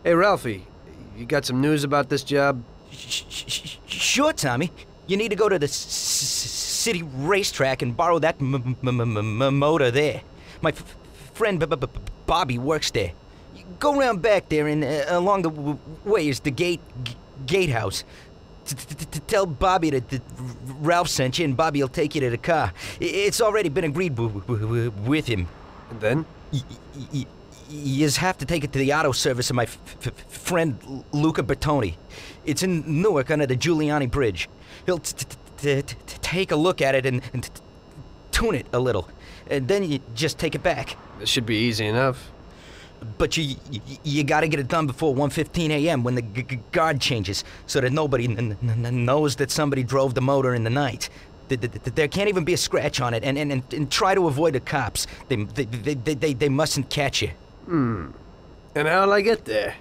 Hey, Ralphie, you got some news about this job? Sure, Tommy. You need to go to the city racetrack and borrow that motor there. My friend Bobby works there. Go round back there and along the way is the gatehouse. Tell Bobby that Ralph sent you, and Bobby will take you to the car. It's already been agreed with him. And then? You just have to take it to the auto service of my friend Luca Bertoni. It's in Newark under the Giuliani Bridge. He'll take a look at it and tune it a little. And then you just take it back. This should be easy enough. But you gotta get it done before 1:15 a.m. when the guard changes, so that nobody knows that somebody drove the motor in the night. There can't even be a scratch on it, and try to avoid the cops. They mustn't catch you. And how'll I get there?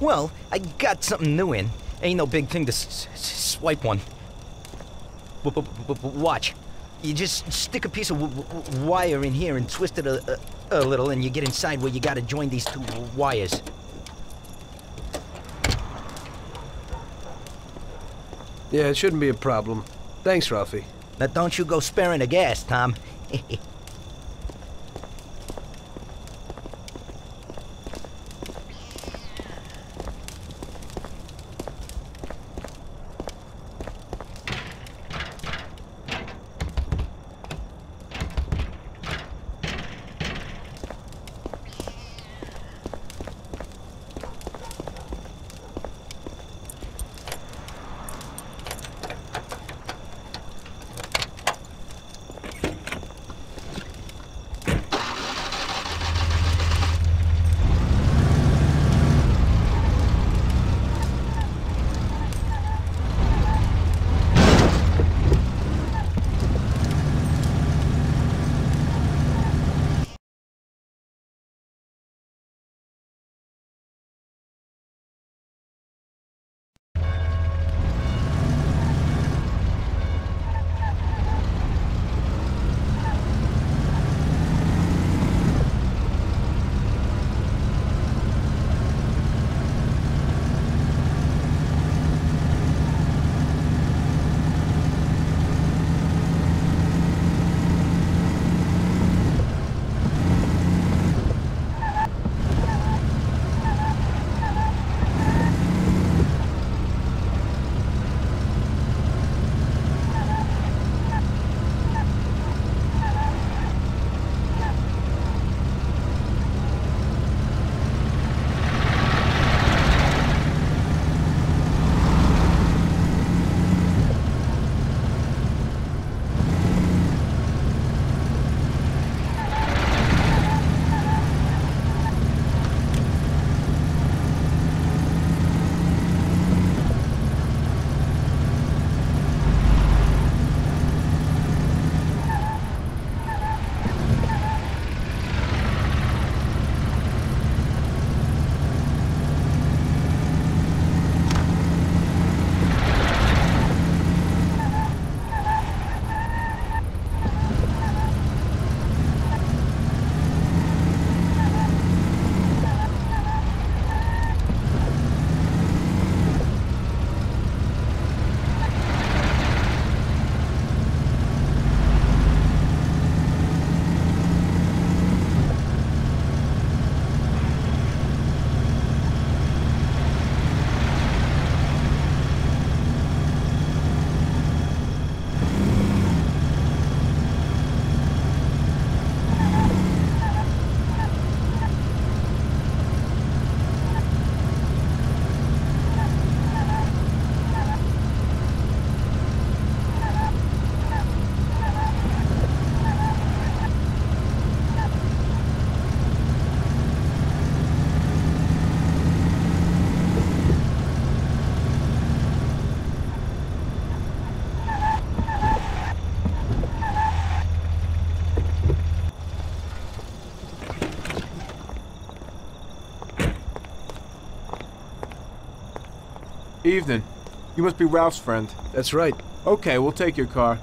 Well, I got something new in. Ain't no big thing to swipe one. Watch. You just stick a piece of wire in here and twist it a little, and you get inside where you gotta join these two wires. Yeah, it shouldn't be a problem. Thanks, Ralphie. Now don't you go sparing the gas, Tom. Evening. You must be Ralph's friend. That's right. Okay, we'll take your car.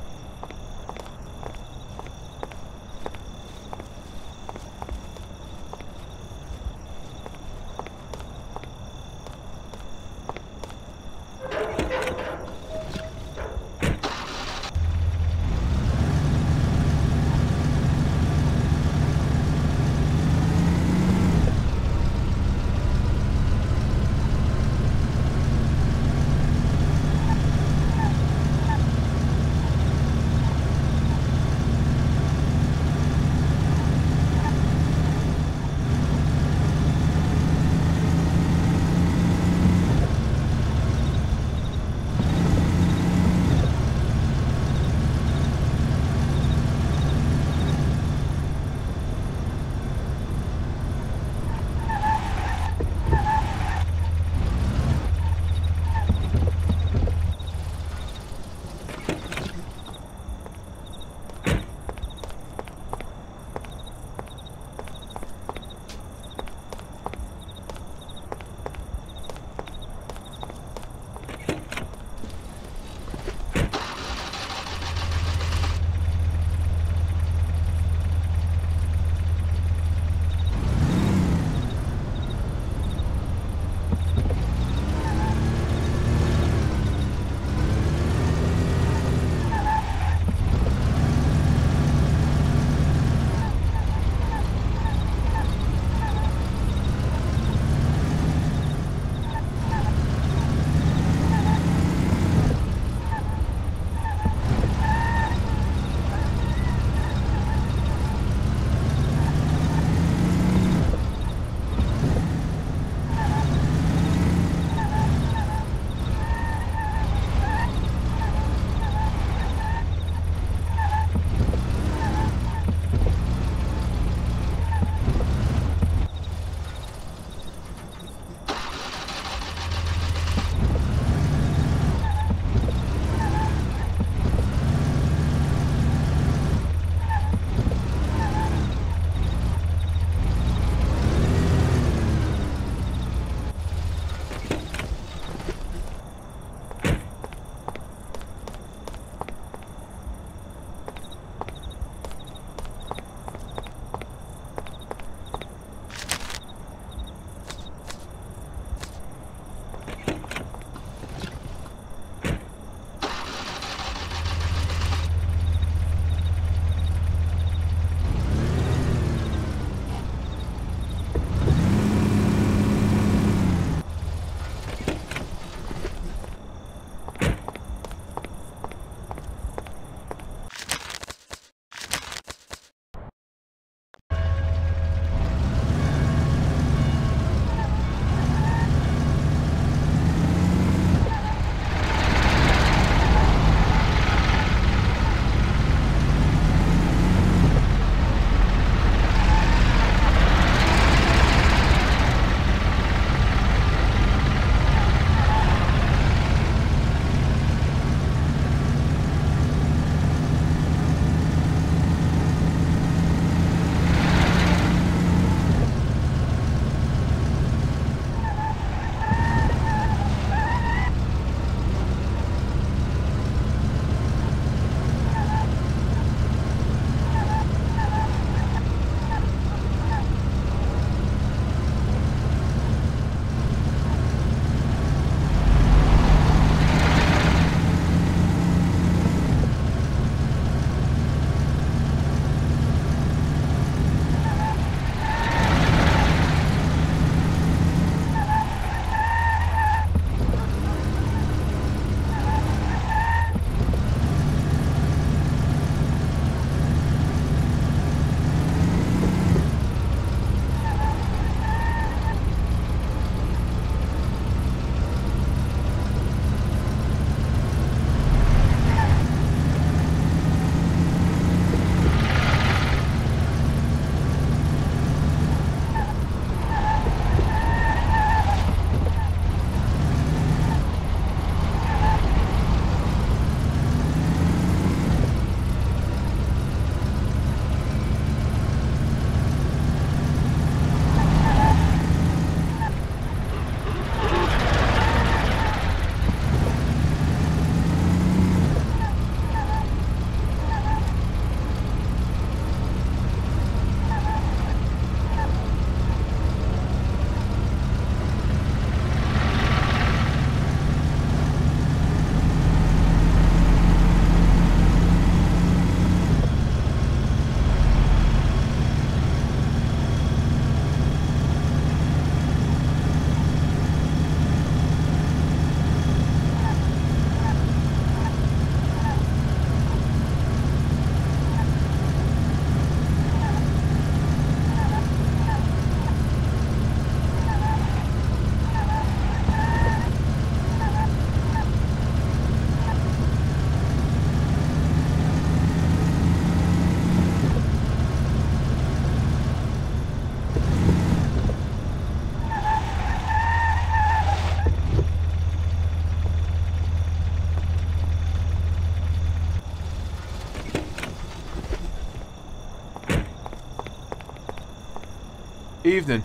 Evening.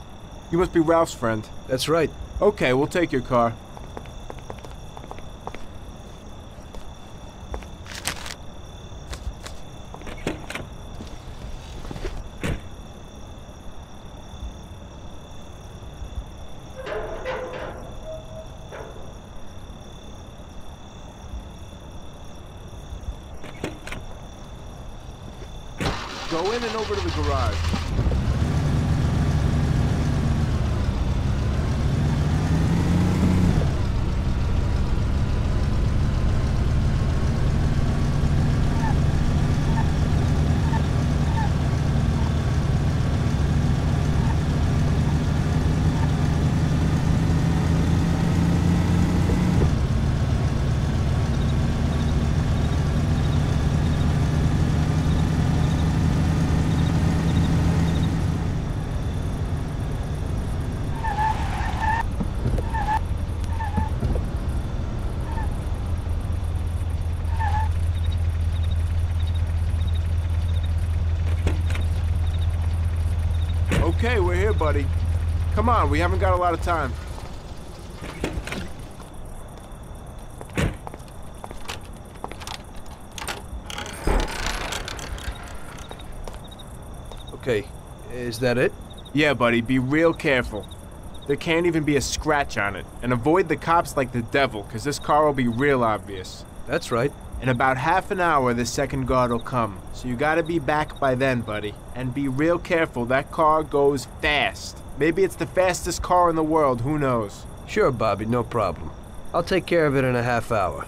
You must be Ralph's friend. That's right. Okay, we'll take your car. Go in and over to the garage. Okay, we're here, buddy. Come on, we haven't got a lot of time. Okay, is that it? Yeah, buddy, be real careful. There can't even be a scratch on it. And avoid the cops like the devil, because this car will be real obvious. That's right. In about half an hour, the second guard will come. So you gotta be back by then, buddy. And be real careful, that car goes fast. Maybe it's the fastest car in the world, who knows? Sure, Bobby, no problem. I'll take care of it in a half hour.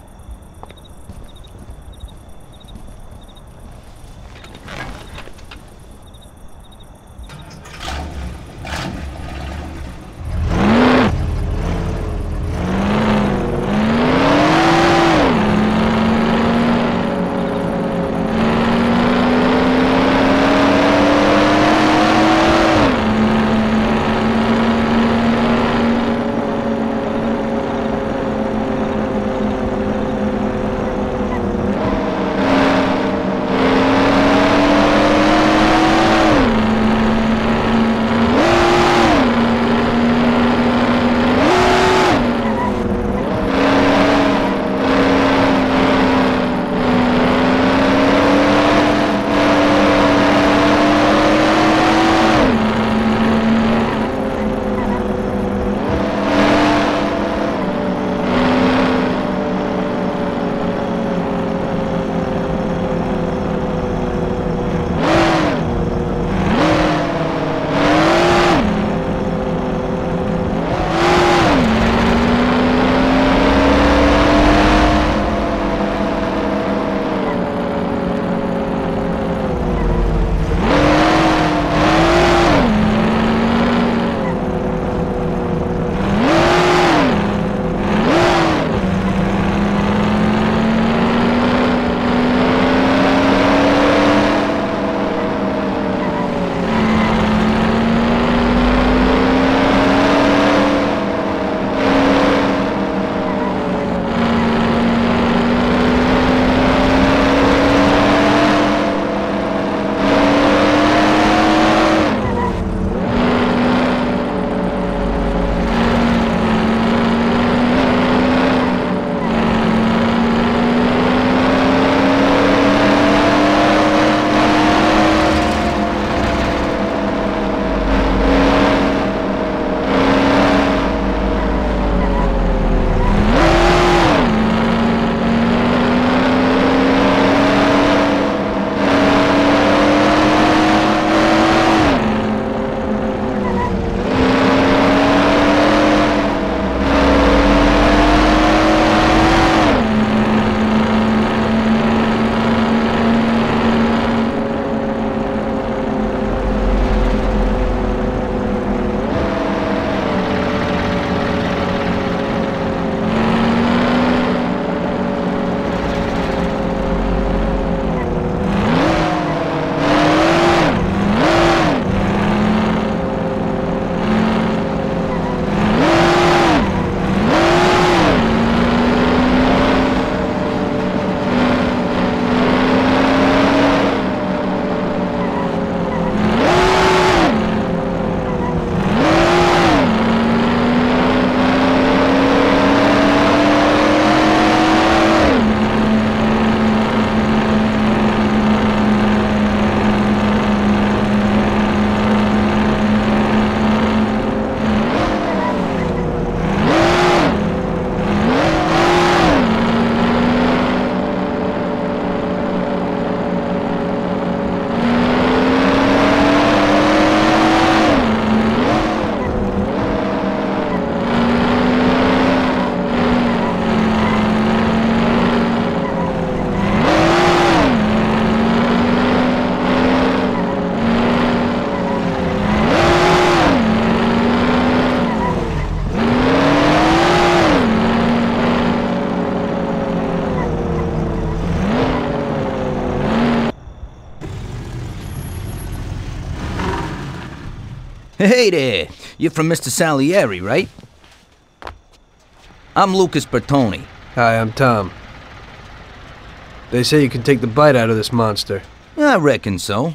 Hey there. You're from Mr. Salieri, right? I'm Lucas Bertoni. Hi, I'm Tom. They say you can take the bite out of this monster. I reckon so.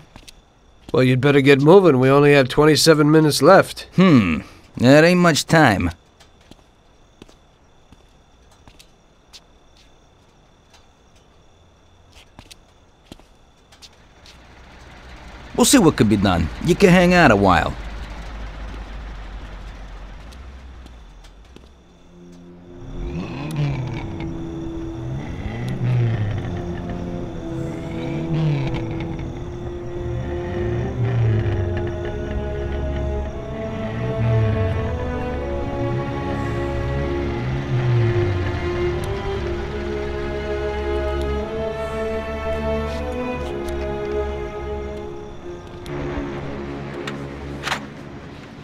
Well, you'd better get moving. We only have 27 minutes left. That ain't much time. We'll see what could be done. You can hang out a while.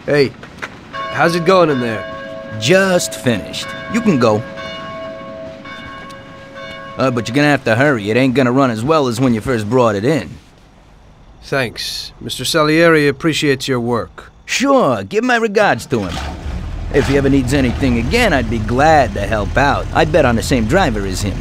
Hey, how's it going in there? Just finished. You can go. But you're gonna have to hurry. It ain't gonna run as well as when you first brought it in. Thanks. Mr. Salieri appreciates your work. Sure, give my regards to him. If he ever needs anything again, I'd be glad to help out. I'd bet on the same driver as him.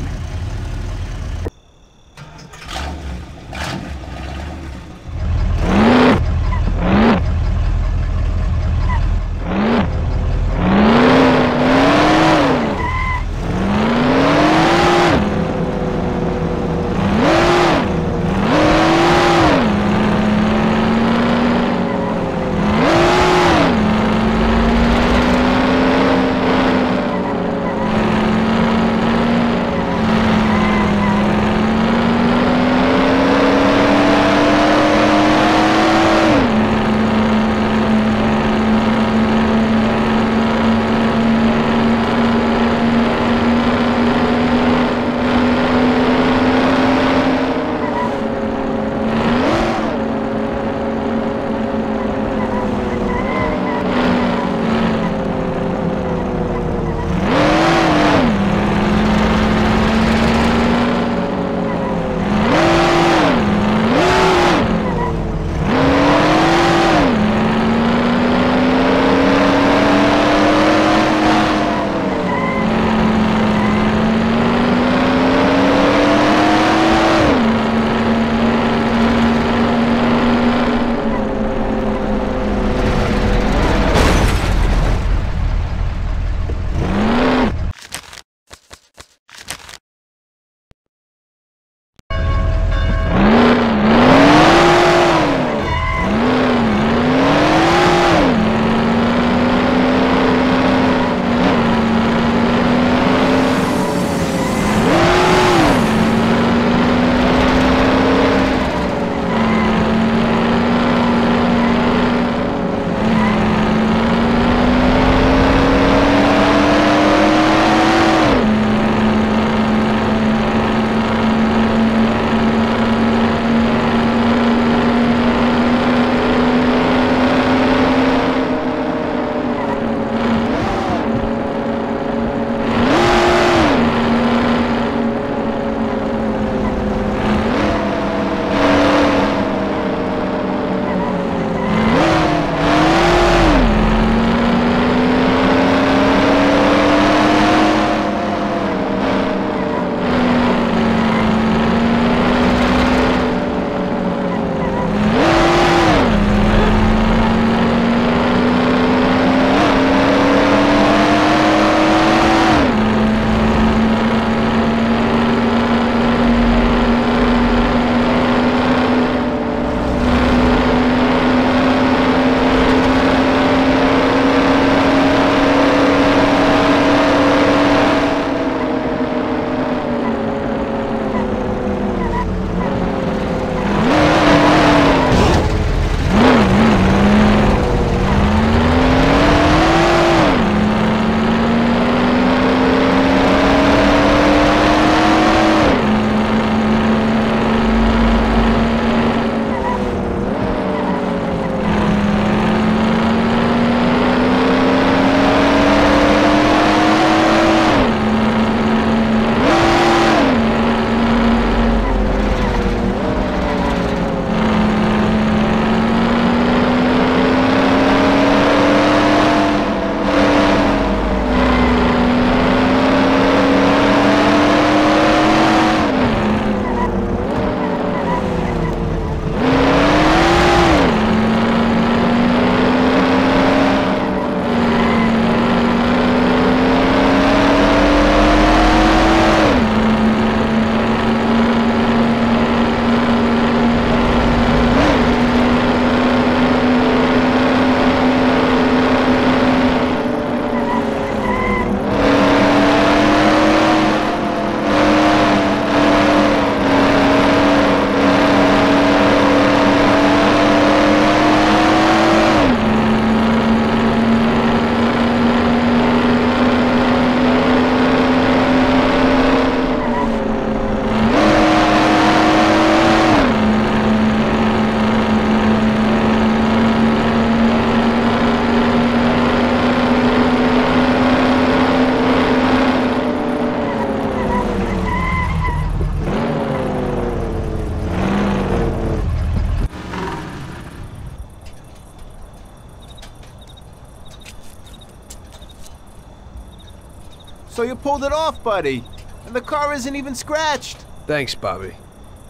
So you pulled it off, buddy. And the car isn't even scratched. Thanks, Bobby.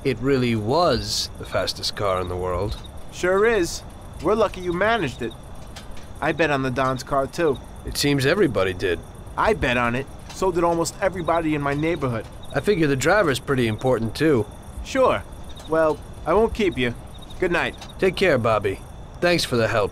It really was the fastest car in the world. Sure is. We're lucky you managed it. I bet on the Don's car, too. It seems everybody did. I bet on it. So did almost everybody in my neighborhood. I figure the driver's pretty important, too. Sure. Well, I won't keep you. Good night. Take care, Bobby. Thanks for the help.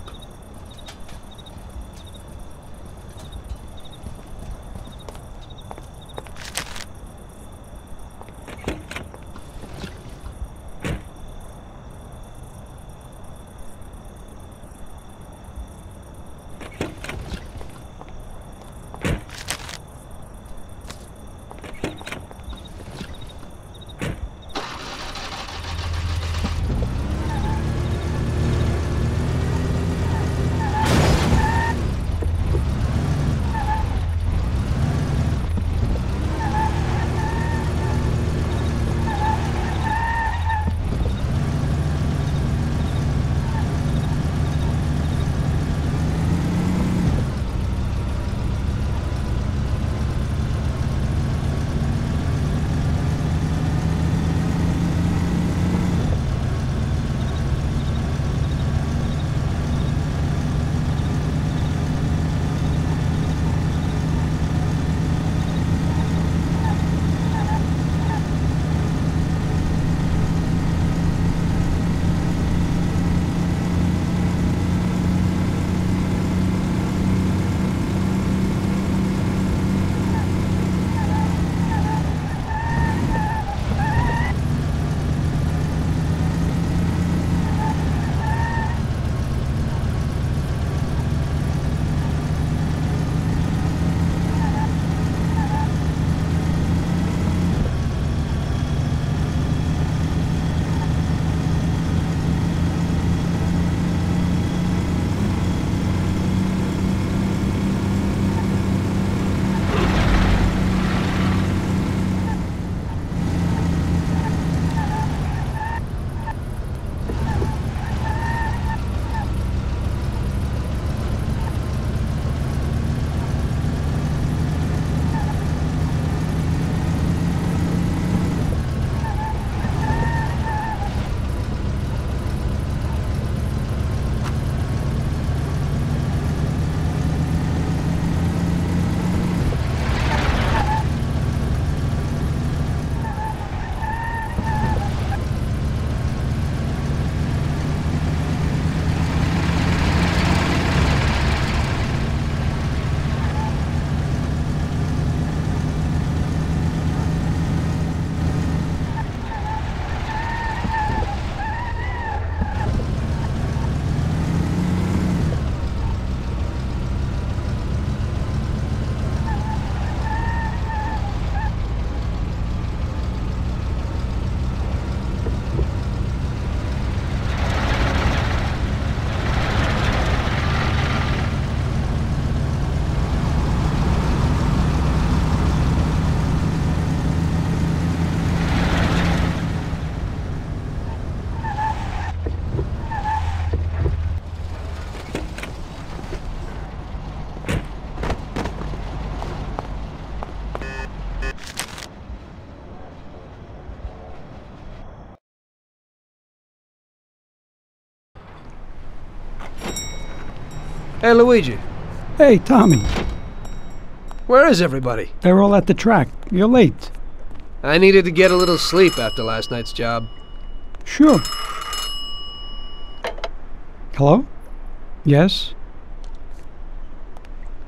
Hey, Luigi. Hey, Tommy. Where is everybody? They're all at the track. You're late. I needed to get a little sleep after last night's job. Sure. Hello? Yes?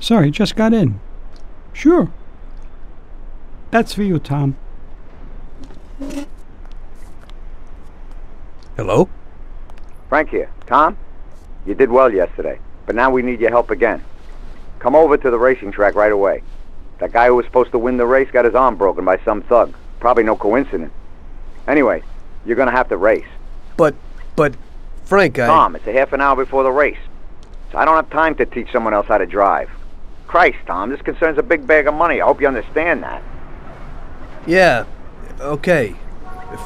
Sorry, just got in. Sure. That's for you, Tom. Hello? Frank here. Tom? You did well yesterday, but now we need your help again. Come over to the racing track right away. That guy who was supposed to win the race got his arm broken by some thug. Probably no coincidence. Anyway, you're gonna have to race. But, Frank, Tom, it's a half an hour before the race. So I don't have time to teach someone else how to drive. Christ, Tom, this concerns a big bag of money. I hope you understand that. Yeah, okay.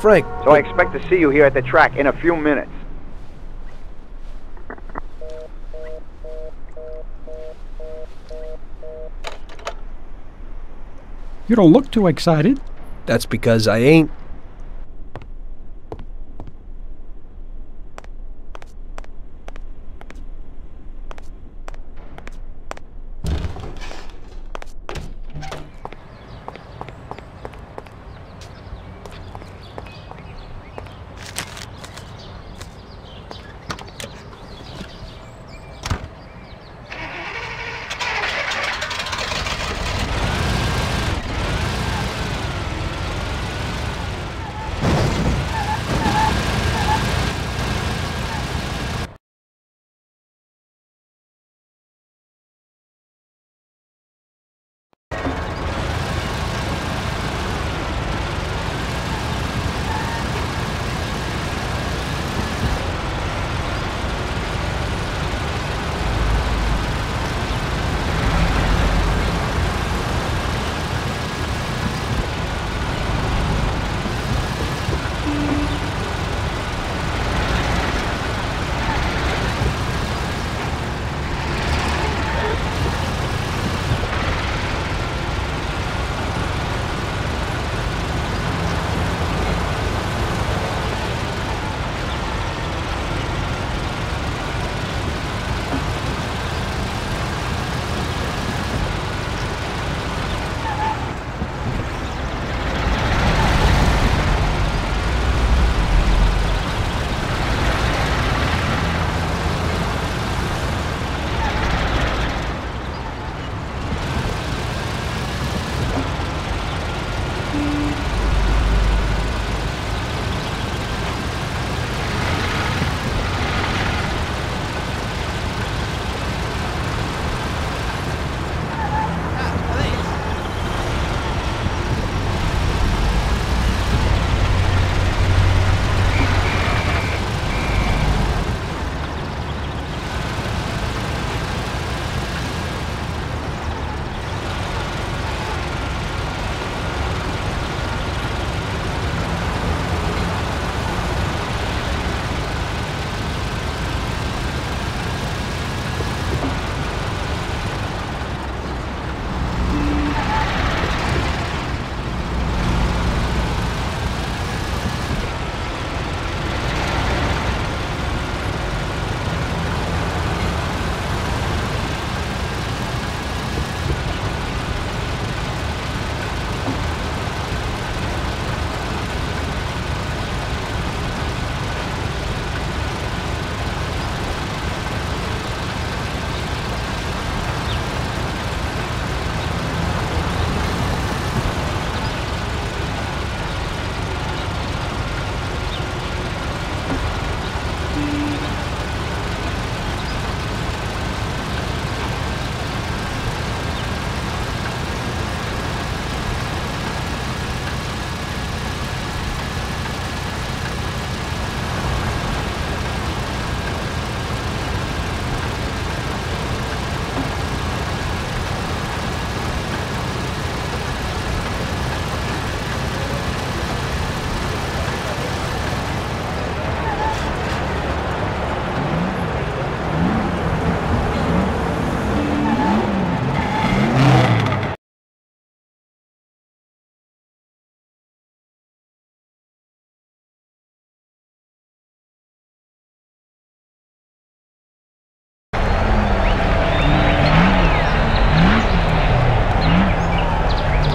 Frank... So I expect to see you here at the track in a few minutes. You don't look too excited. That's because I ain't.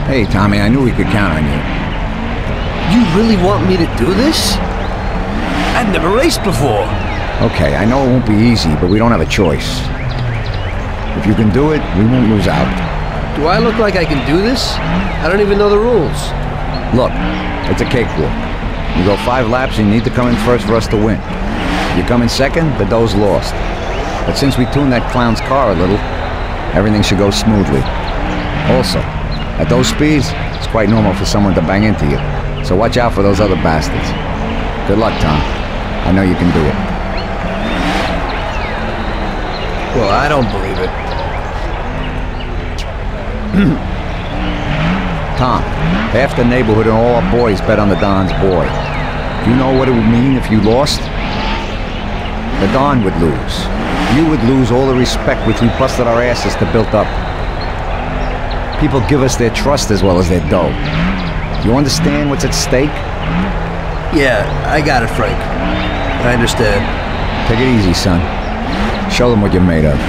Hey, Tommy, I knew we could count on you. You really want me to do this? I've never raced before. Okay, I know it won't be easy, but we don't have a choice. If you can do it, we won't lose out. Do I look like I can do this? I don't even know the rules. Look, it's a cakewalk. You go 5 laps and you need to come in first for us to win. If you come in second, the dough's lost. But since we tuned that clown's car a little, everything should go smoothly. Also, at those speeds, it's quite normal for someone to bang into you. So watch out for those other bastards. Good luck, Tom. I know you can do it. Well, I don't believe it. Tom, half the neighborhood and all our boys bet on the Don's boy. Do you know what it would mean if you lost? The Don would lose. You would lose all the respect with you busted our asses to build up. People give us their trust as well as their dough. You understand what's at stake? Yeah, I got it, Frank. I understand. Take it easy, son. Show them what you're made of.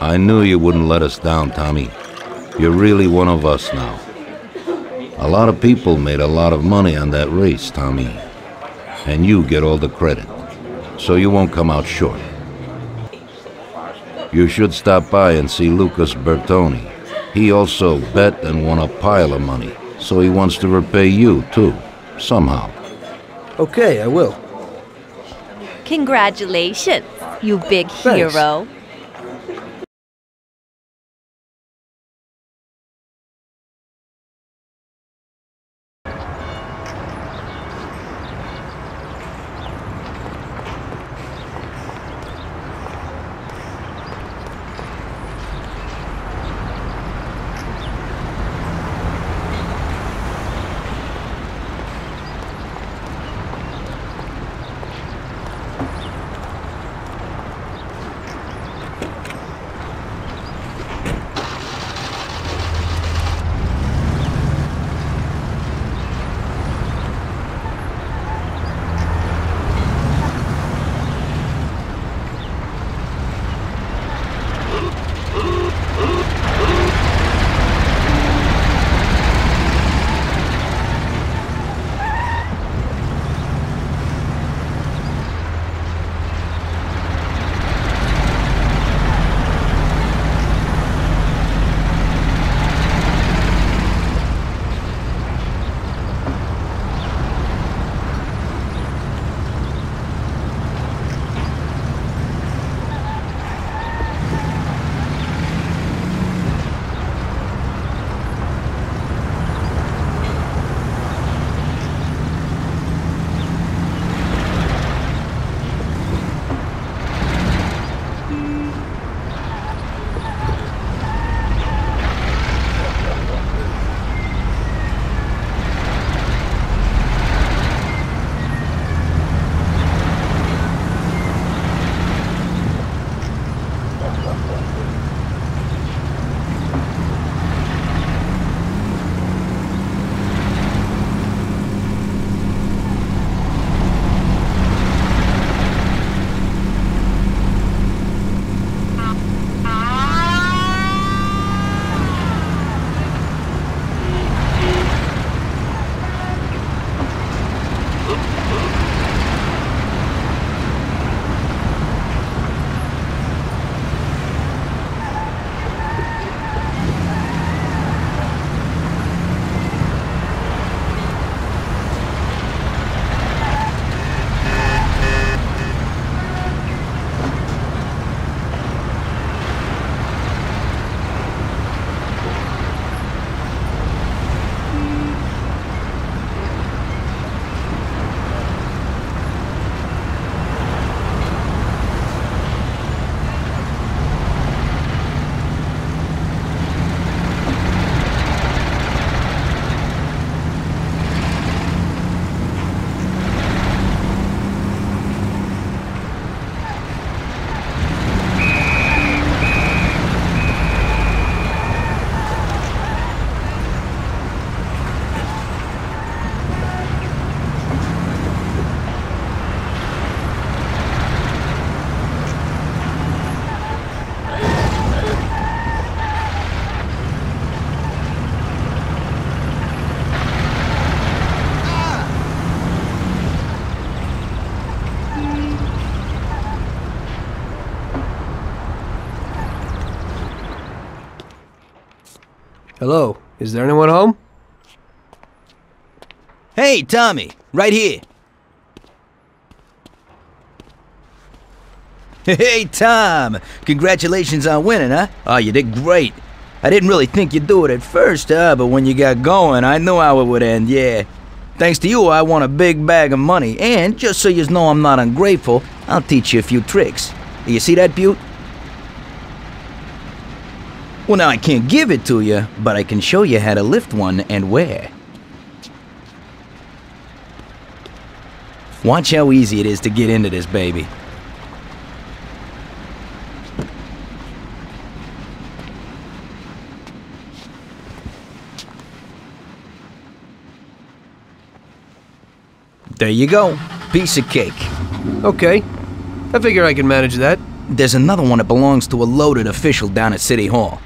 I knew you wouldn't let us down, Tommy. You're really one of us now. A lot of people made a lot of money on that race, Tommy. And you get all the credit. So you won't come out short. You should stop by and see Lucas Bertoni. He also bet and won a pile of money. So he wants to repay you, too. Somehow. Okay, I will. Congratulations, you big Thanks. hero. Hello, is there anyone home? Hey, Tommy, right here. Hey, Tom, congratulations on winning, huh? Oh, you did great. I didn't really think you'd do it at first, but when you got going, I knew how it would end, yeah. Thanks to you, I won a big bag of money, and just so you know I'm not ungrateful, I'll teach you a few tricks. You see that, Butte? Well, now I can't give it to you, but I can show you how to lift one and where. Watch how easy it is to get into this baby. There you go. Piece of cake. Okay. I figure I can manage that. There's another one that belongs to a loaded official down at City Hall.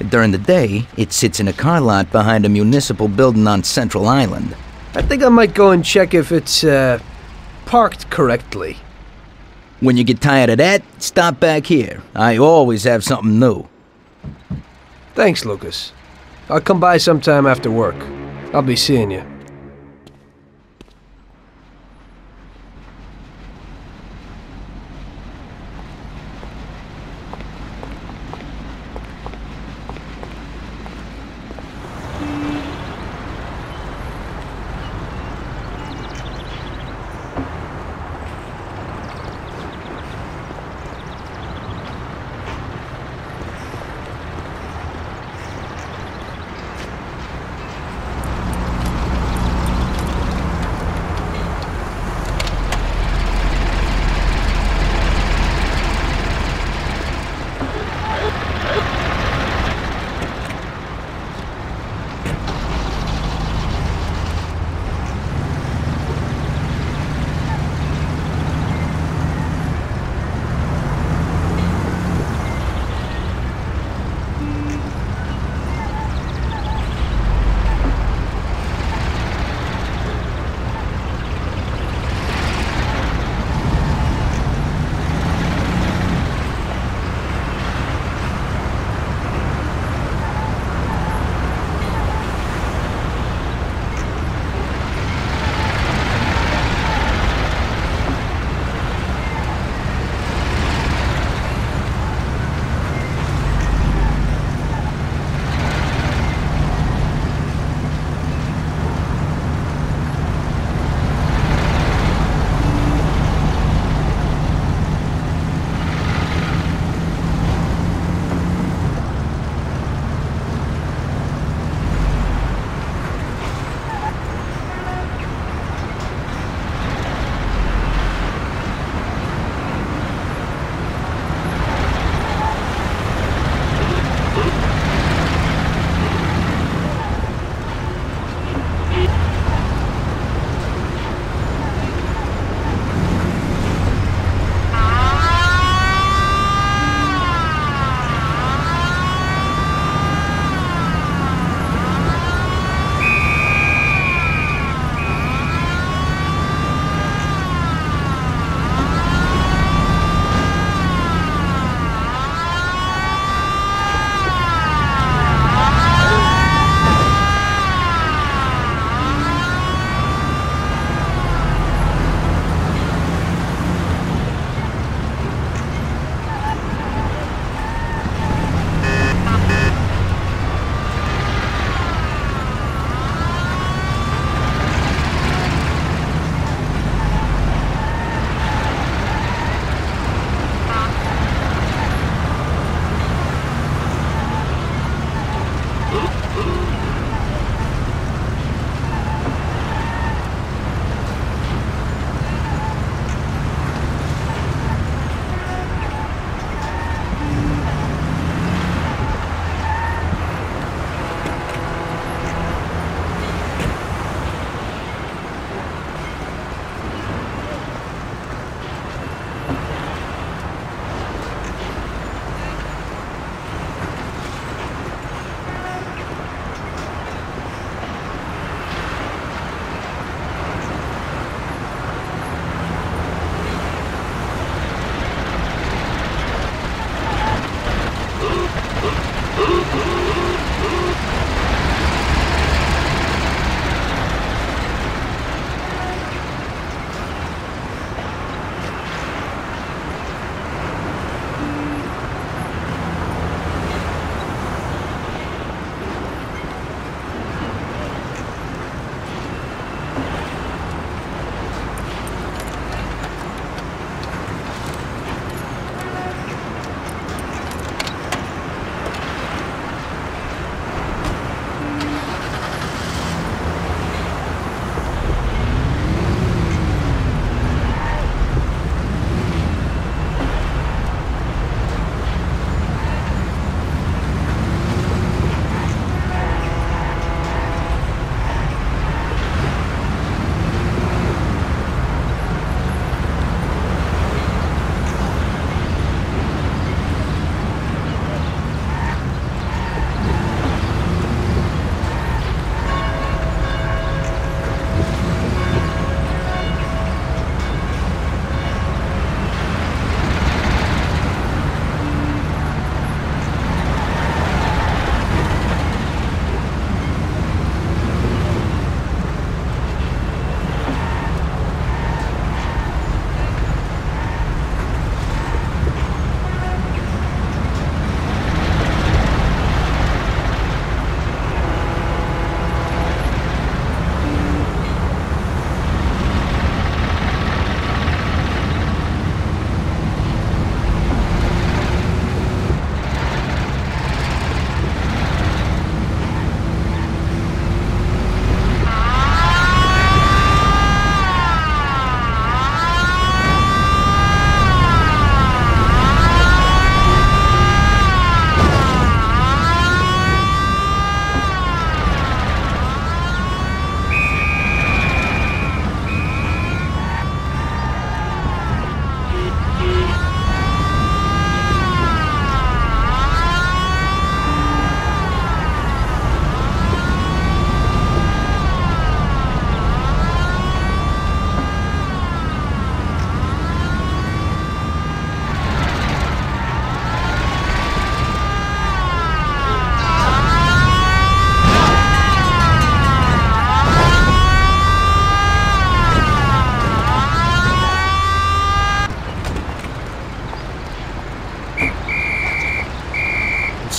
During the day, it sits in a car lot behind a municipal building on Central Island. I think I might go and check if it's, parked correctly. When you get tired of that, stop back here. I always have something new. Thanks, Lucas. I'll come by sometime after work. I'll be seeing you.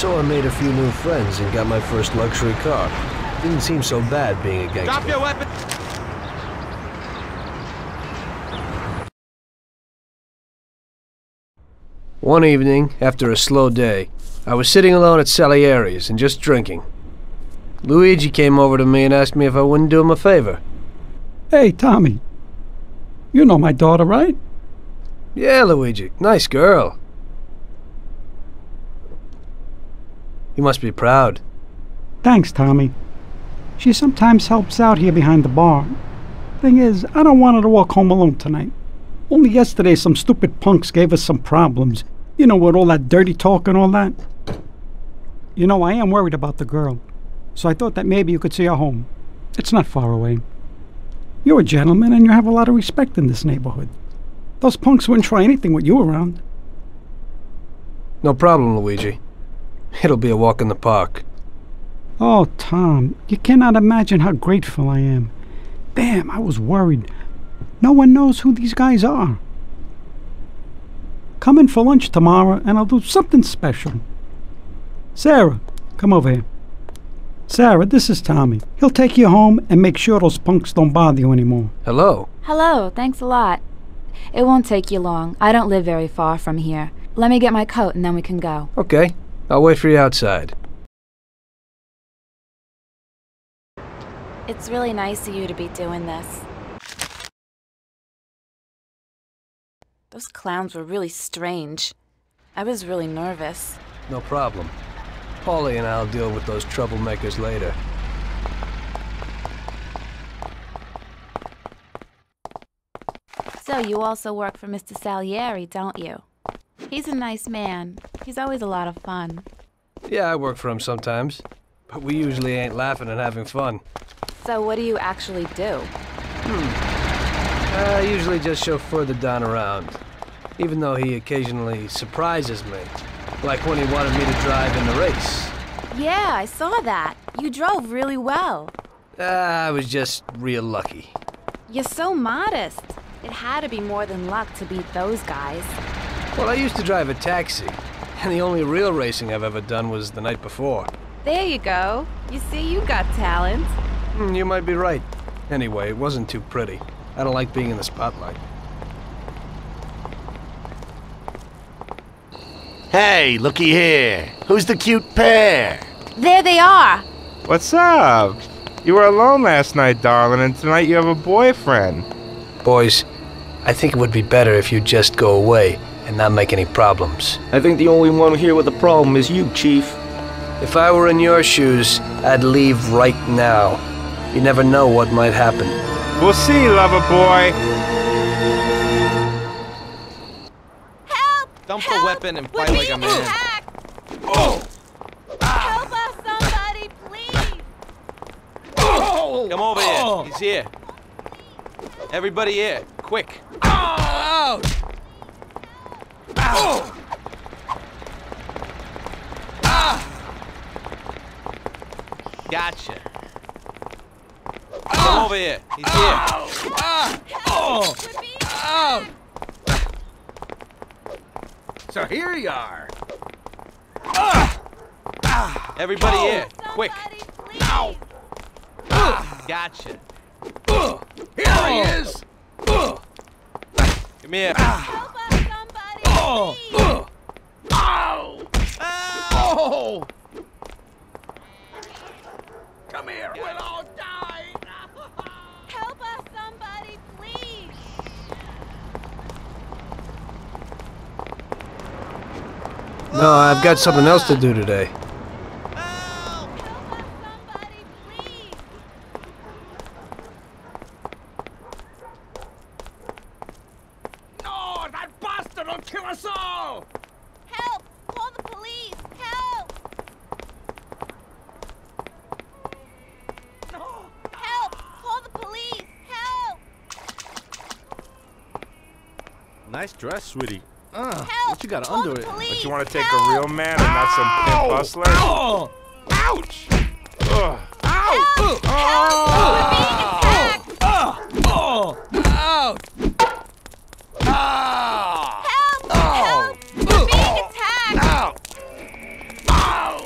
So I made a few new friends and got my first luxury car. Didn't seem so bad being a gangster. Drop your weapon! One evening, after a slow day, I was sitting alone at Salieri's and just drinking. Luigi came over to me and asked me if I wouldn't do him a favor. Hey, Tommy. You know my daughter, right? Yeah, Luigi. Nice girl. You must be proud. Thanks, Tommy. She sometimes helps out here behind the bar. Thing is, I don't want her to walk home alone tonight. Only yesterday some stupid punks gave us some problems. You know, with all that dirty talk and all that. You know, I am worried about the girl. So I thought that maybe you could see her home. It's not far away. You're a gentleman and you have a lot of respect in this neighborhood. Those punks wouldn't try anything with you around. No problem, Luigi. It'll be a walk in the park. Oh, Tom, you cannot imagine how grateful I am. Damn, I was worried. No one knows who these guys are. Come in for lunch tomorrow and I'll do something special. Sarah, come over here. Sarah, this is Tommy. He'll take you home and make sure those punks don't bother you anymore. Hello. Hello, thanks a lot. It won't take you long. I don't live very far from here. Let me get my coat and then we can go. Okay. I'll wait for you outside. It's really nice of you to be doing this. Those clowns were really strange. I was really nervous. No problem. Paulie and I'll deal with those troublemakers later. So you also work for Mr. Salieri, don't you? He's a nice man. He's always a lot of fun. Yeah, I work for him sometimes. But we usually ain't laughing and having fun. So what do you actually do? I usually just chauffeur the Don around. Even though he occasionally surprises me. Like when he wanted me to drive in the race. Yeah, I saw that. You drove really well. I was just real lucky. You're so modest. It had to be more than luck to beat those guys. Well, I used to drive a taxi. And the only real racing I've ever done was the night before. There you go. You see, you got talent. You might be right. Anyway, it wasn't too pretty. I don't like being in the spotlight. Hey, looky here. Who's the cute pair? There they are. What's up? You were alone last night, darling, and tonight you have a boyfriend. Boys, I think it would be better if you just go away and not make any problems. I think the only one here with a problem is you, Chief. If I were in your shoes, I'd leave right now. You never know what might happen. We'll see, lover boy. Help! Dump the weapon and fight like a man. Oh! Help us, somebody, please! Come over here. He's here. Everybody here, quick. Ouch! Ow! Gotcha. Come over here. He's here. So here you are. Everybody here, quick. Ow! Gotcha. Here he is. Come here. Help us, somebody, please! Oh! Come here. We'll all die. Help us, somebody, please! No, I've got something else to do today. Help us, somebody, please! No, that bastard will kill us all. Help! Call the police! Help! Help! Call the police! Help! Nice dress, sweetie. Help! What you got Call under the it? police! But you want to take Help! a real man and not some pimp hustler? Oh! Ouch! Ugh. Help! Help! We're being attacked! Oh! Ouch! Help! Help! We're being attacked! Ow!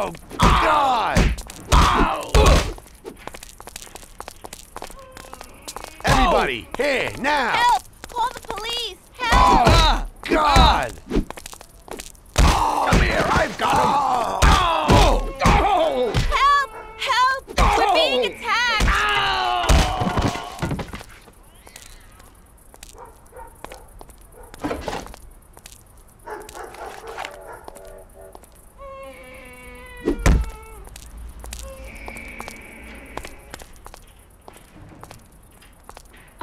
Oh, God! Everybody, here, now! Help! Call the police! Help! Oh, God! Come here, I've got him! Help! Help! We're being attacked!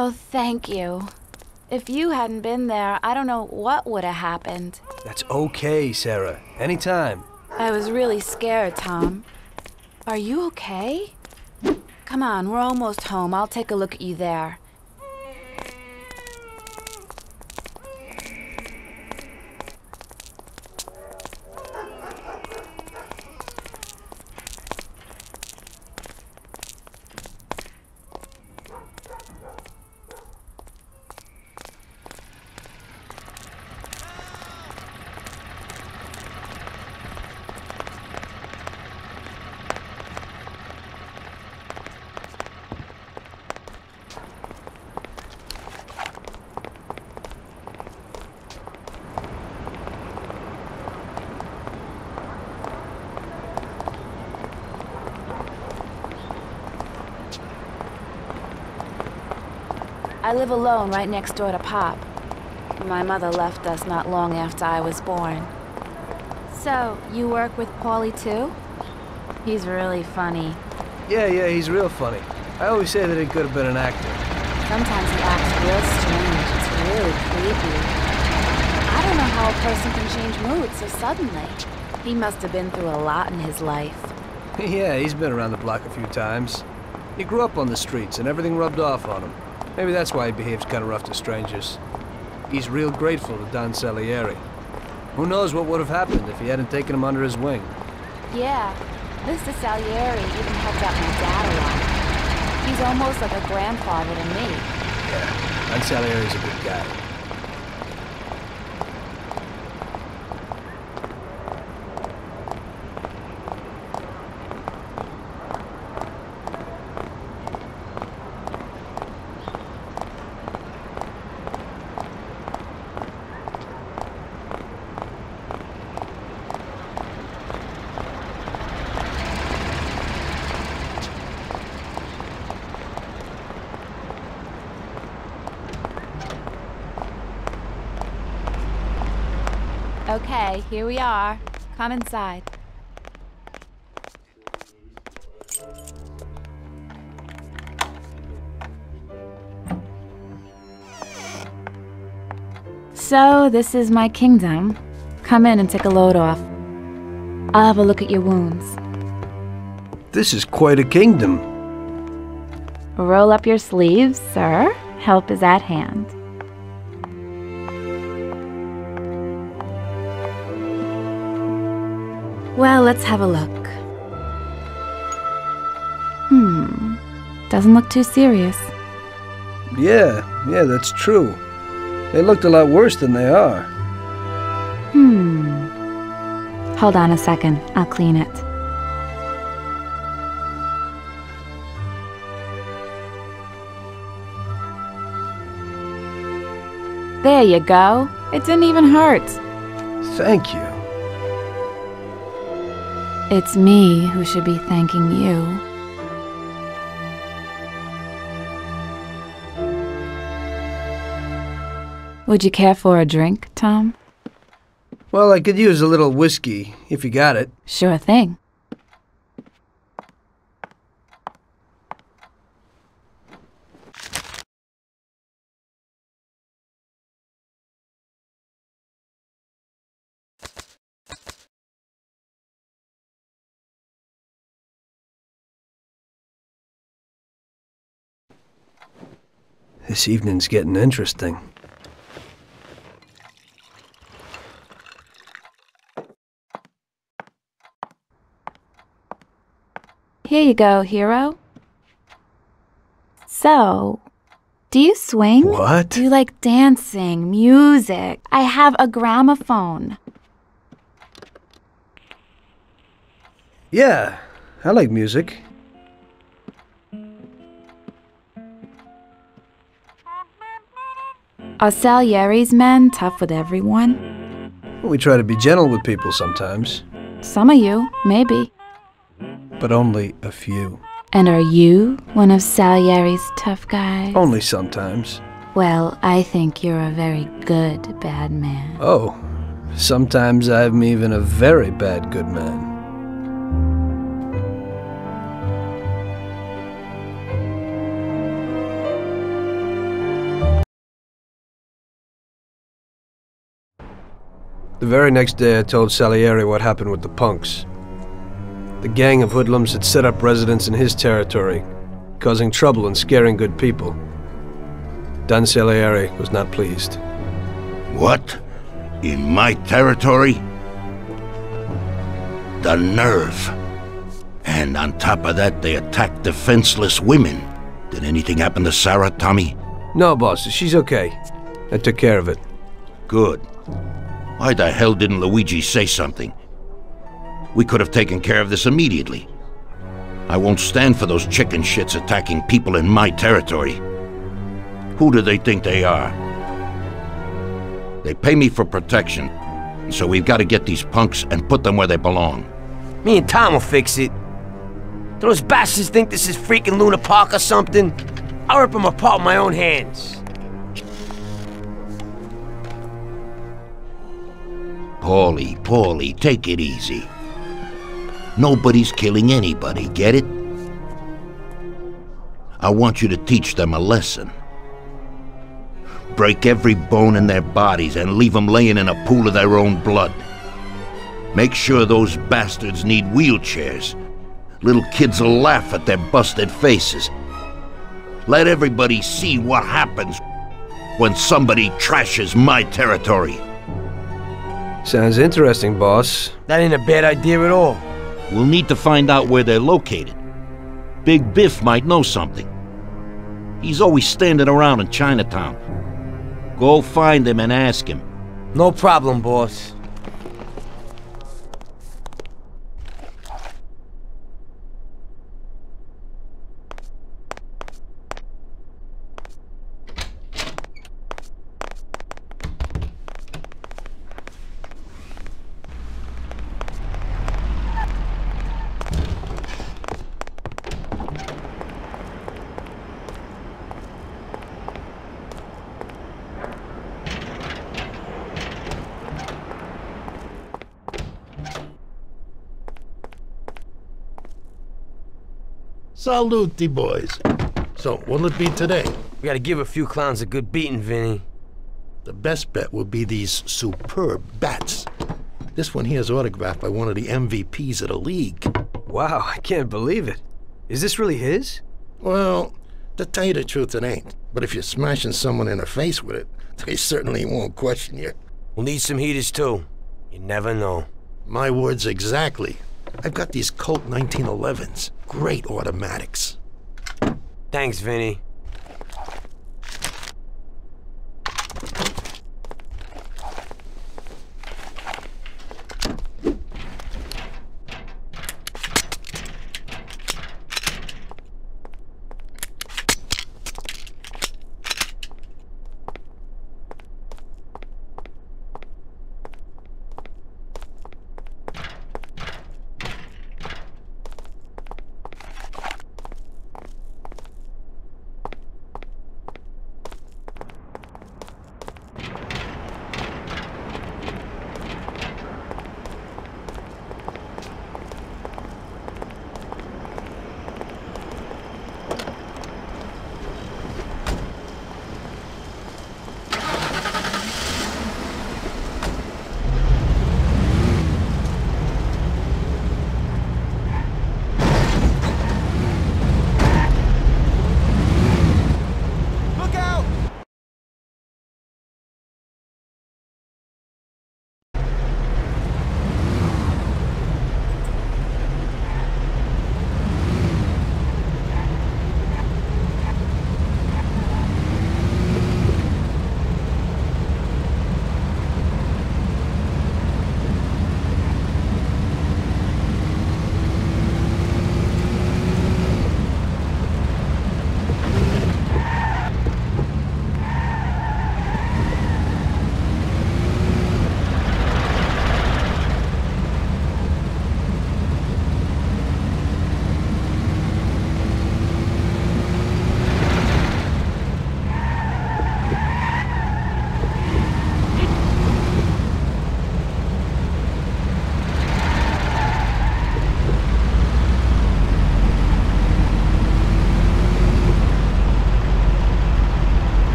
Oh, thank you. If you hadn't been there, I don't know what would have happened. That's okay, Sarah. Anytime. I was really scared, Tom. Are you okay? Come on, we're almost home. I'll take a look at you there. I live alone right next door to Pop. My mother left us not long after I was born. So, you work with Paulie too? He's really funny. Yeah, he's real funny. I always say that he could have been an actor. Sometimes he acts real strange. It's really creepy. I don't know how a person can change moods so suddenly. He must have been through a lot in his life. Yeah, he's been around the block a few times. He grew up on the streets and everything rubbed off on him. Maybe that's why he behaves kind of rough to strangers. He's real grateful to Don Salieri. Who knows what would have happened if he hadn't taken him under his wing. Yeah, Mr. Salieri even helped out my dad a lot. He's almost like a grandfather to me. Yeah, Don Salieri's a good guy. Okay, here we are. Come inside. So, this is my kingdom. Come in and take a load off. I'll have a look at your wounds. This is quite a kingdom. Roll up your sleeves, sir. Help is at hand. Well, let's have a look. Doesn't look too serious. Yeah, that's true. They looked a lot worse than they are. Hold on a second. I'll clean it. There you go. It didn't even hurt. Thank you. It's me who should be thanking you. Would you care for a drink, Tom? Well, I could use a little whiskey, if you got it. Sure thing. This evening's getting interesting. Here you go, hero. So, do you swing? What? Do you like dancing, music? I have a gramophone. Yeah, I like music. Are Salieri's men tough with everyone? We try to be gentle with people sometimes, Some of you, maybe. but only a few. And are you one of Salieri's tough guys? Only sometimes. Well, I think you're a very good bad man. Oh, sometimes I'm even a very bad good man. The very next day I told Salieri what happened with the punks. The gang of hoodlums had set up residence in his territory, causing trouble and scaring good people. Don Salieri was not pleased. What? In my territory? The nerve. And on top of that, they attacked defenseless women. Did anything happen to Sarah, Tommy? No, boss, she's okay. I took care of it. Good. Why the hell didn't Luigi say something? We could have taken care of this immediately. I won't stand for those chicken shits attacking people in my territory. Who do they think they are? They pay me for protection, so we've got to get these punks and put them where they belong. Me and Tom will fix it. Do those bastards think this is freaking Luna Park or something? I'll rip them apart with my own hands. Paulie, take it easy. Nobody's killing anybody, get it? I want you to teach them a lesson. Break every bone in their bodies and leave them laying in a pool of their own blood. Make sure those bastards need wheelchairs. Little kids will laugh at their busted faces. Let everybody see what happens when somebody trashes my territory. Sounds interesting, boss. That ain't a bad idea at all. We'll need to find out where they're located. Big Biff might know something. He's always standing around in Chinatown. Go find him and ask him. No problem, boss. Salute, boys. So, what'll it be today? We gotta give a few clowns a good beating, Vinny. The best bet will be these superb bats. This one here is autographed by one of the MVPs of the league. Wow, I can't believe it. Is this really his? Well, to tell you the truth, it ain't. But if you're smashing someone in the face with it, they certainly won't question you. We'll need some heaters, too. You never know. My words exactly. I've got these Colt 1911s. Great automatics. Thanks, Vinny.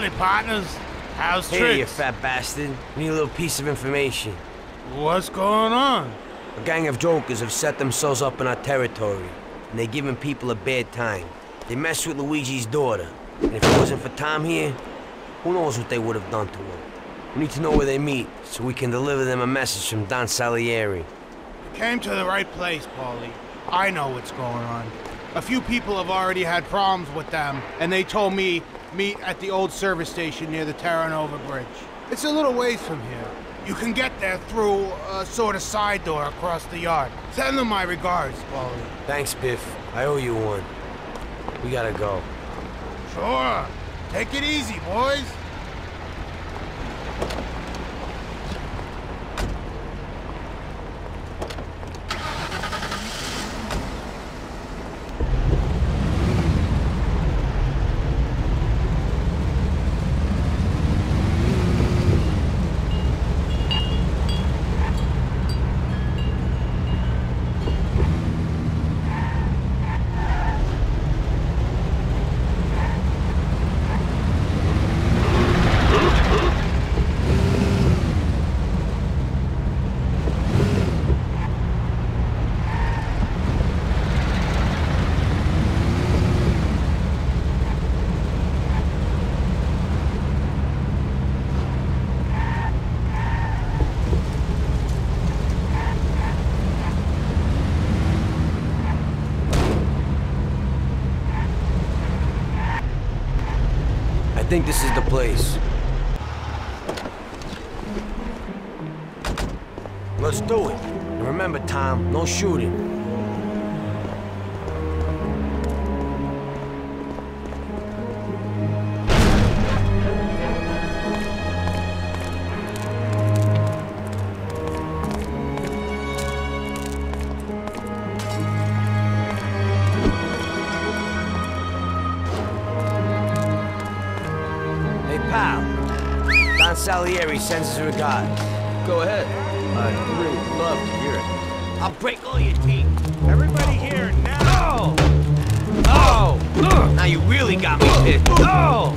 Howdy, partners. How's Hey, tricks? you fat bastard. We need a little piece of information. What's going on? A gang of jokers have set themselves up in our territory, and they're giving people a bad time. They messed with Luigi's daughter, and if it wasn't for Tom here, who knows what they would have done to her. We need to know where they meet, so we can deliver them a message from Don Salieri. You came to the right place, Paulie. I know what's going on. A few people have already had problems with them, and they told me meet at the old service station near the Terranova Bridge. It's a little ways from here. You can get there through a sort of side door across the yard. Send them my regards, Paulie. Thanks, Biff. I owe you one. We gotta go. Sure. Take it easy, boys. I think this is the place. Let's do it. And remember, Tom, no shooting. Don Salieri sends his regards. Go ahead. I'd really love to hear it. I'll break all your teeth. Everybody here now! Oh! Oh! Now you really got me pissed. Oh!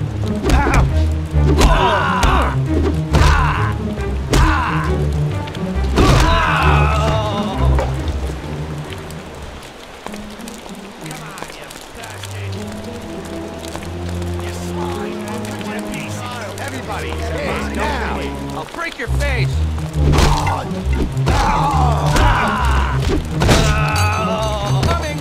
Everybody, now! I'll break your face! Coming!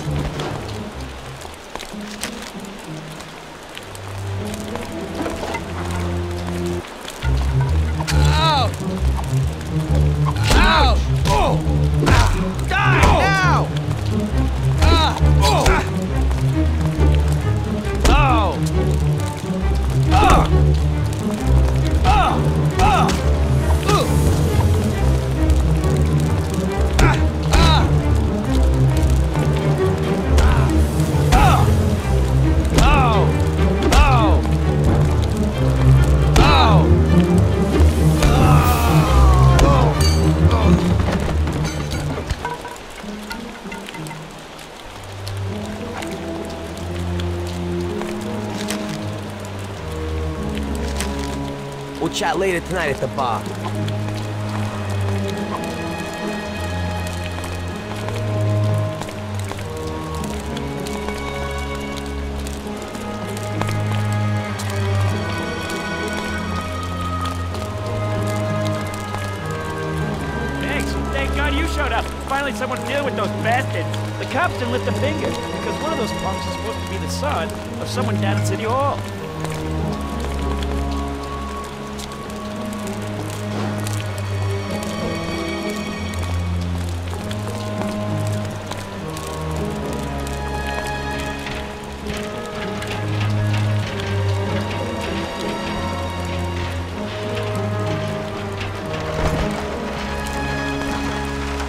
Ow! Ouch! Oh! Die now! Oh! We'll chat later tonight at the bar. Thanks. Thank God you showed up. Finally someone dealing with those bastards. The cops didn't lift a finger because one of those punks is supposed to be the son of someone down at City Hall.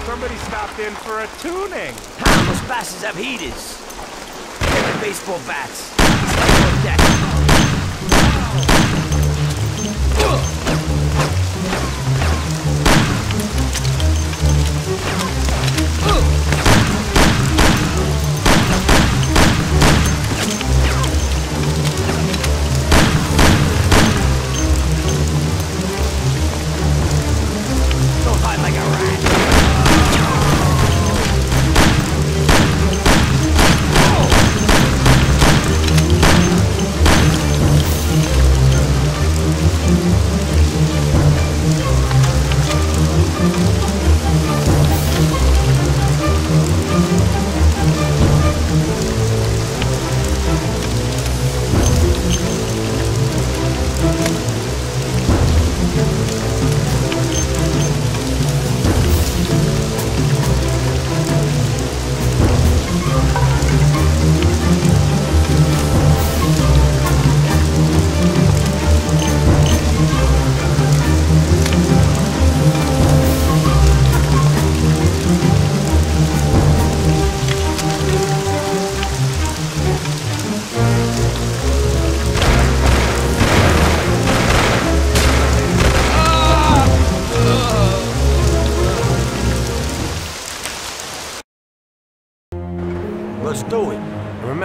Somebody stopped in for a tuning. Those bastards have heaters. Get the baseball bats. Let's go deck.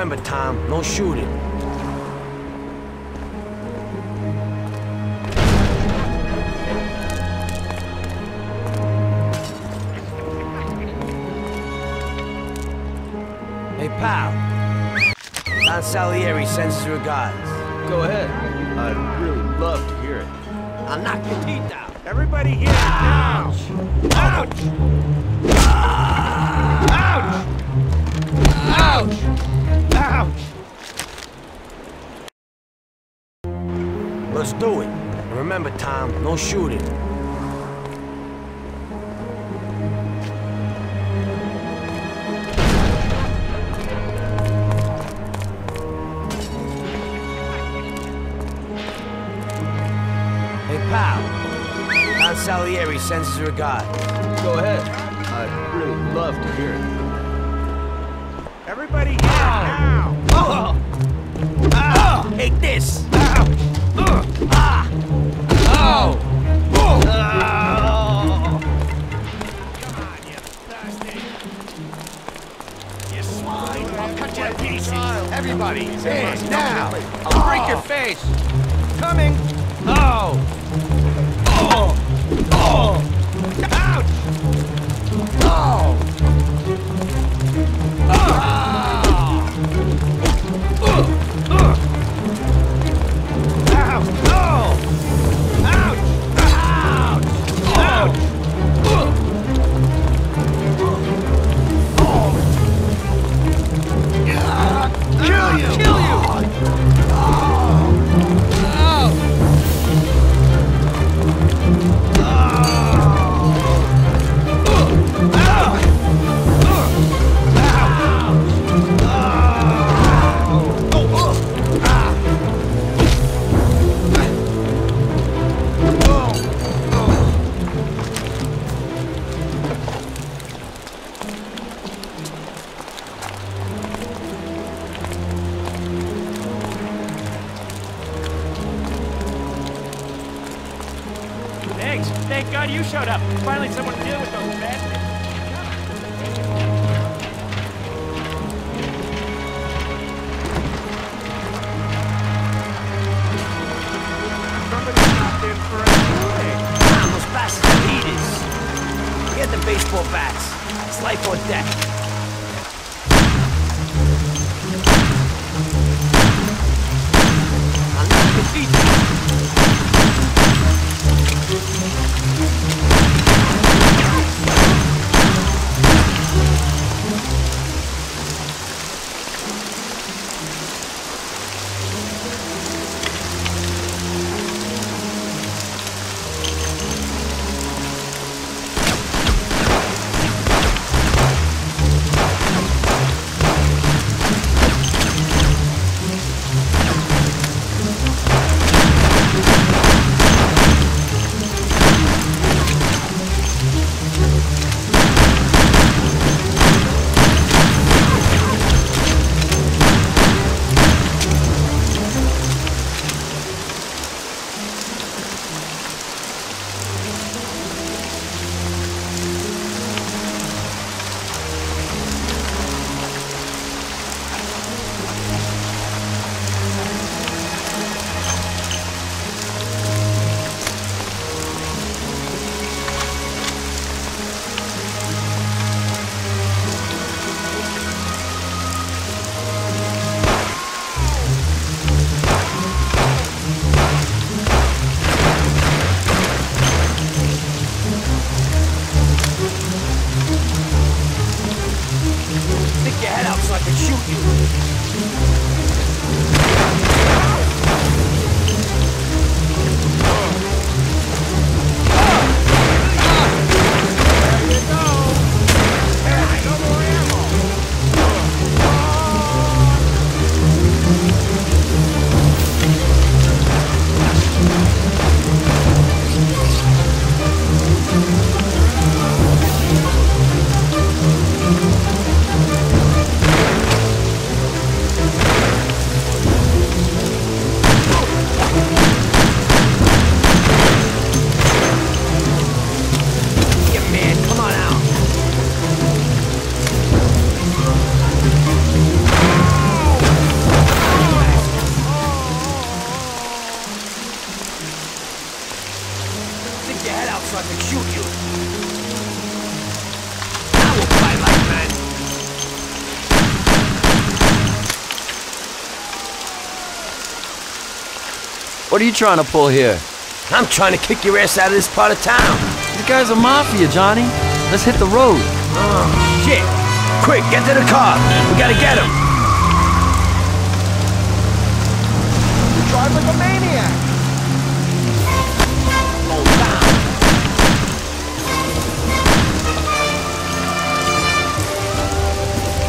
remember, Tom, no shooting. Hey, pal. Don Salieri sends his regards. Go ahead. I'd really love to hear it. I'll knock your teeth out. Everybody here! Ouch! Ouch! Ouch! Ouch! Ouch! Let's do it. And remember, Tom, no shooting. Hey, pal. Don Salieri sends his regards. Go ahead. I'd really love to hear it. Everybody here! Now! Oh! Oh! Take this! Ouch! Ah! Oh! Oh! Come on, you bastard! You swine! I'll cut you to pieces! Everybody, here, now! I'll break your face! Coming! Oh! Oh! Oh! Ouch! Oh! Thanks. Thank God you showed up. Finally someone to deal with those bastards. Somebody stopped in for a drink. Come on, those bastards are heaters. Get the baseball bats. It's life or death. I'll knock your teeth out. Stick your head out so I can shoot you. off and shoot you. Now we'll fight like men. What are you trying to pull here? I'm trying to kick your ass out of this part of town. The guy's a mafia, Johnny. Let's hit the road. Oh, shit. Quick, get to the car. We gotta get him. You drive like a maniac. Slow down.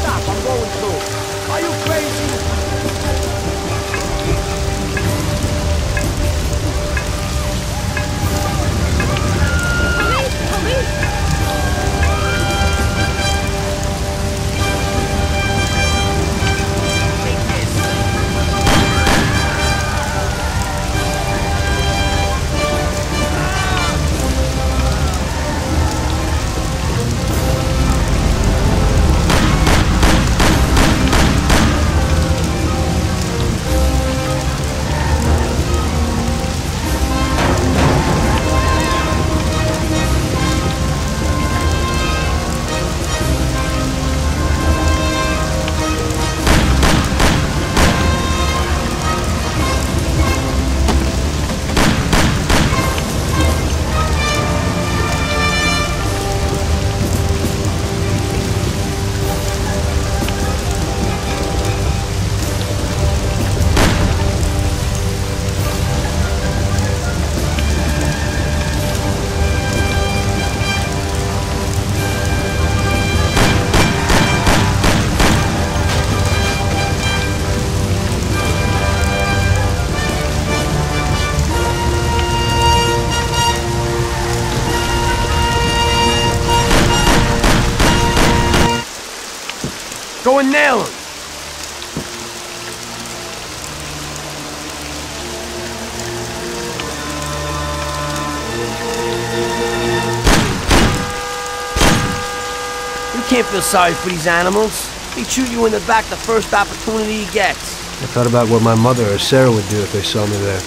Stop, I'm going through. Are you crazy? Go and nail him. You can't feel sorry for these animals. He'd shoot you in the back the first opportunity he gets. I thought about what my mother or Sarah would do if they saw me there.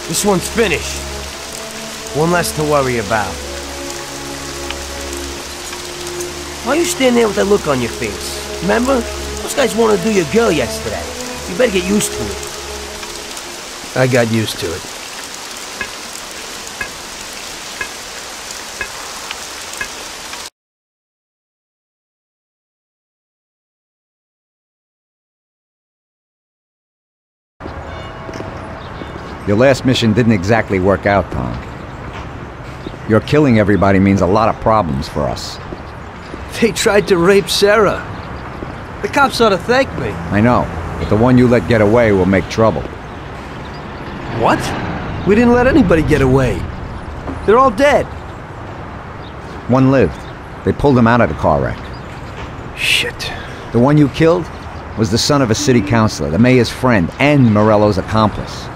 This one's finished. One less to worry about. Why are you standing there with that look on your face? Remember? Those guys wanted to do your girl yesterday. You better get used to it. I got used to it. Your last mission didn't exactly work out, Tom. Your killing everybody means a lot of problems for us. They tried to rape Sarah. The cops ought to thank me. I know, but the one you let get away will make trouble. What? We didn't let anybody get away. They're all dead. One lived. They pulled him out of the car wreck. Shit. The one you killed was the son of a city councilor, the mayor's friend, and Morello's accomplice.